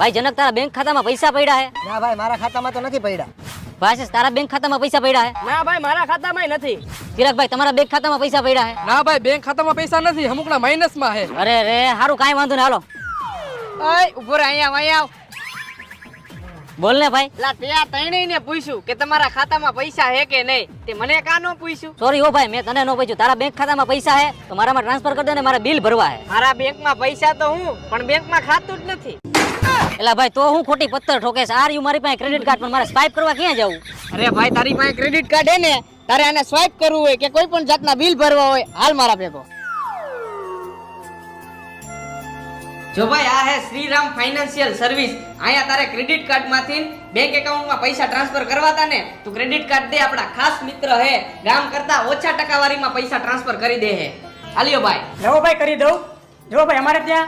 ભાઈ જનક તારા બેંક ખાતામાં પૈસા પડ્યા હે? ના ભાઈ મારા ખાતામાં તો નથી પડ્યા. ભાઈ તારા બેંક ખાતામાં પૈસા પડ્યા હે? ના ભાઈ મારા ખાતામાં નથી. ચિરાગભાઈ તમારા બેંક ખાતામાં પૈસા પડ્યા હે? ના ભાઈ બેંક ખાતામાં પૈસા નથી, અમુકના માઇનસમાં હે. અરે રે હારું કાંઈ વાંધો નહીં, હાલો ઓય ઉભો રહે, અહીંયા આવ. બોલ ને ભાઈ. લા તે આ ત્રણેયને પૂછ્યું કે તમારા ખાતામાં પૈસા હે કે નહીં, તે મને કા નો પૂછ્યું? સોરી હો ભાઈ, મેં તને નો પૂછ્યું. તારા બેંક ખાતામાં પૈસા હે તો મારામાં ટ્રાન્સફર કરી દે ને, મારે બિલ ભરવા હે. મારા બેંકમાં પૈસા તો હું, પણ બેંકમાં ખાતું જ નથી. એલા ભાઈ તો હું ખોટી પત્તર ઠોકે છે. આર યુ મારી પાસે ક્રેડિટ કાર્ડ, પણ મારે સ્વાઇપ કરવા ક્યાં જવું? અરે ભાઈ તારી પાસે ક્રેડિટ કાર્ડ હે ને, તારે આને સ્વાઇપ કરવું હોય કે કોઈ પણ જાતના બિલ ભરવા હોય, હાલ મારા ભેગો. જો ભાઈ આ હે શ્રીરામ ફાઇનાન્શિયલ સર્વિસ. અહીંયા તારે ક્રેડિટ કાર્ડ માંથી બેંક એકાઉન્ટમાં પૈસા ટ્રાન્સફર કરવાતા ને, તું ક્રેડિટ કાર્ડ દે, આપણા ખાસ મિત્ર હે, ગામ કરતા ઓછા ટકાવારીમાં પૈસા ટ્રાન્સફર કરી દે હે. હાલ્યો ભાઈ. જો ભાઈ કરી દઉં. જો ભાઈ અમારે ત્યાં